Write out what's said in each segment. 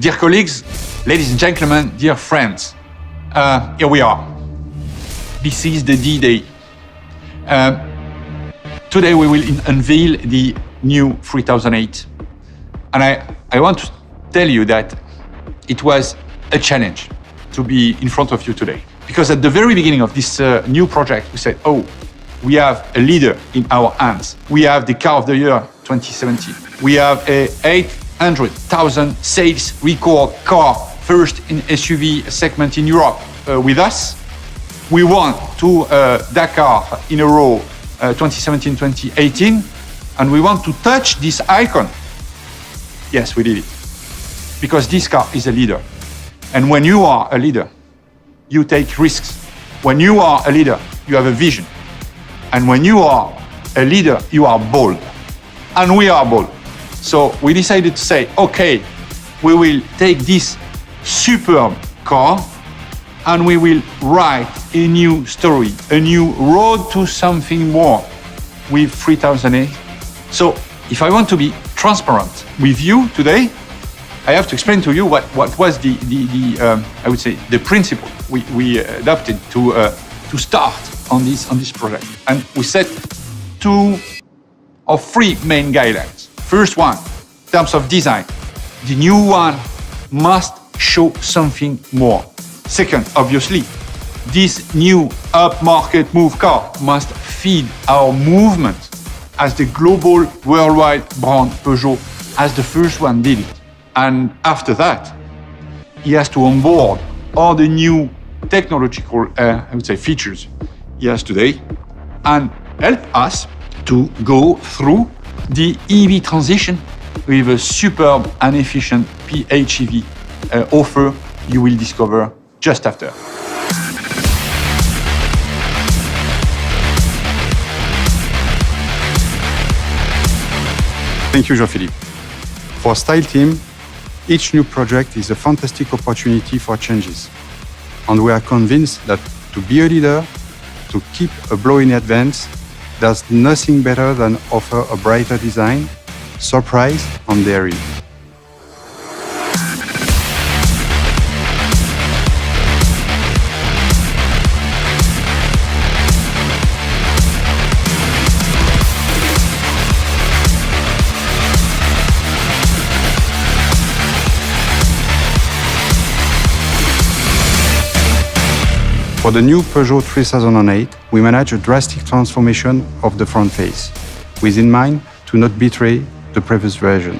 Dear colleagues, ladies and gentlemen, dear friends, here we are. This is the D-Day. Today we will unveil the new 3008. And I want to tell you that it was a challenge to be in front of you today. Because at the very beginning of this new project, we said, oh, we have a leader in our hands. We have the car of the year 2017. We have a 800,000 sales record car, first in SUV segment in Europe with us. We won two Dakar in a row, 2017-2018, and we want to touch this icon. Yes, we did it. Because this car is a leader. And when you are a leader, you take risks. When you are a leader, you have a vision. And when you are a leader, you are bold. And we are bold. So we decided to say, okay, we will take this superb car and we will write a new story, a new road to something more with 3008. So if I want to be transparent with you today, I have to explain to you what was I would say, the principle we adopted to start on this project. And we set 2 or 3 main guidelines. First one, in terms of design, the new one must show something more. Second, obviously, this new upmarket move car must feed our movement as the global worldwide brand Peugeot, as the first one did it. And after that, he has to onboard all the new technological, I would say, features he has today and help us to go through the EV transition with a superb and efficient PHEV offer you will discover just after. Thank you, Jean-Philippe. For Style Team, each new project is a fantastic opportunity for changes. And we are convinced that to be a leader, to keep a blow in advance, there's nothing better than offer a brighter design, surprise, and daring. For the new Peugeot 3008, we managed a drastic transformation of the front face, with in mind to not betray the previous version.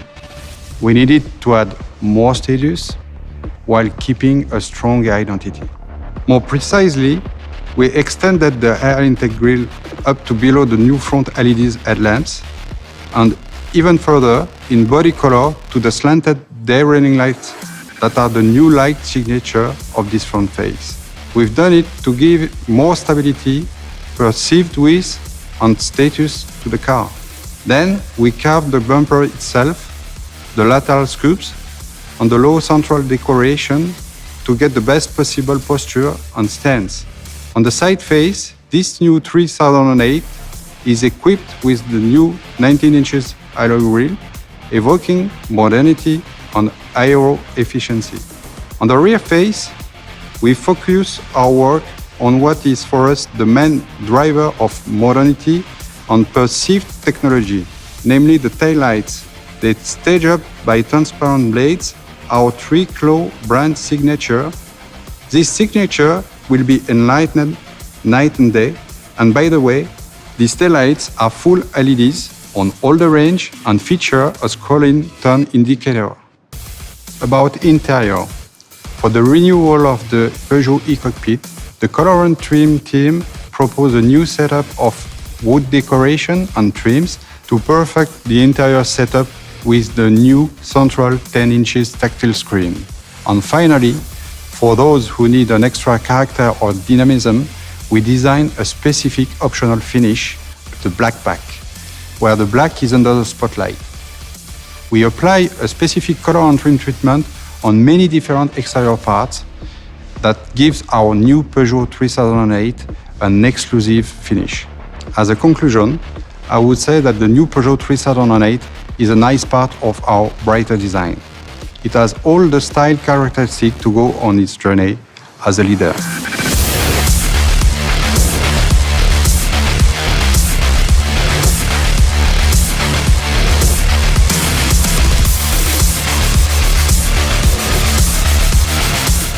We needed to add more status while keeping a strong identity. More precisely, we extended the air intake grille up to below the new front LEDs headlamps, and even further in body color to the slanted day running lights that are the new light signature of this front face. We've done it to give more stability, perceived width, and status to the car. Then we carved the bumper itself, the lateral scoops, and the low central decoration to get the best possible posture and stance. On the side face, this new 3008 is equipped with the new 19 inches alloy wheel, evoking modernity and aero efficiency. On the rear face, we focus our work on what is for us the main driver of modernity and perceived technology, namely the taillights that stage up by transparent blades, our three-claw brand signature. This signature will be enlightened night and day, and by the way, these taillights are full LEDs on all the range and feature a scrolling turn indicator. About interior. For the renewal of the Peugeot i-Cockpit, the color and trim team proposed a new setup of wood decoration and trims to perfect the interior setup with the new central 10 inches tactile screen. And finally, for those who need an extra character or dynamism, we designed a specific optional finish, the black pack, where the black is under the spotlight. We apply a specific color and trim treatment on many different exterior parts that gives our new Peugeot 3008 an exclusive finish. As a conclusion, I would say that the new Peugeot 3008 is a nice part of our brighter design. It has all the style characteristics to go on its journey as a leader.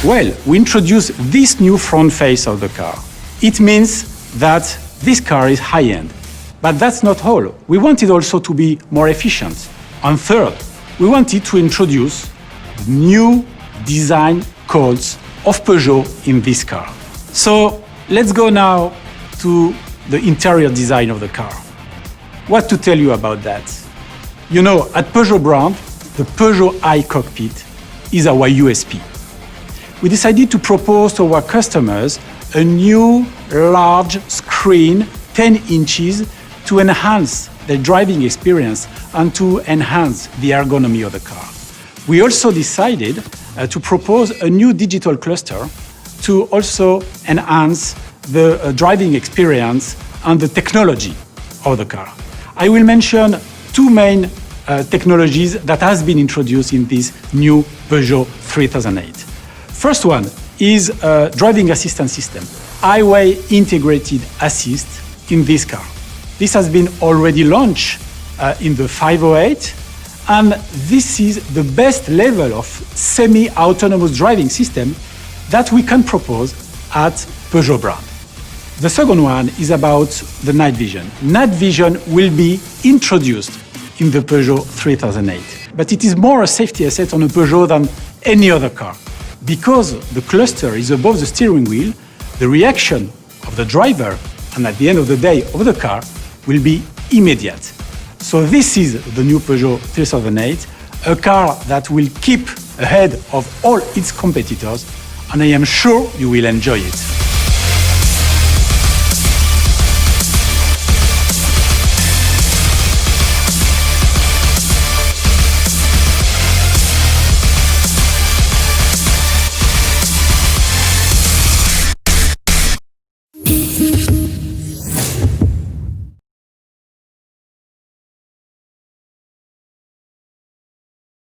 Well, we introduced this new front face of the car. It means that this car is high-end. But that's not all. We wanted also to be more efficient. And third, we wanted to introduce new design codes of Peugeot in this car. So let's go now to the interior design of the car. What to tell you about that? You know, at Peugeot brand, the Peugeot i-Cockpit is our USP. We decided to propose to our customers a new large screen, 10 inches, to enhance their driving experience and to enhance the ergonomy of the car. We also decided to propose a new digital cluster to also enhance the driving experience and the technology of the car. I will mention two main technologies that has been introduced in this new Peugeot 3008. First one is a driving assistance system, highway integrated assist in this car. This has been already launched in the 508, and this is the best level of semi-autonomous driving system that we can propose at Peugeot brand. The second one is about the night vision. Night vision will be introduced in the Peugeot 3008, but it is more a safety asset on a Peugeot than any other car. Because the cluster is above the steering wheel, the reaction of the driver and at the end of the day of the car will be immediate. So this is the new Peugeot 3008, a car that will keep ahead of all its competitors, and I am sure you will enjoy it.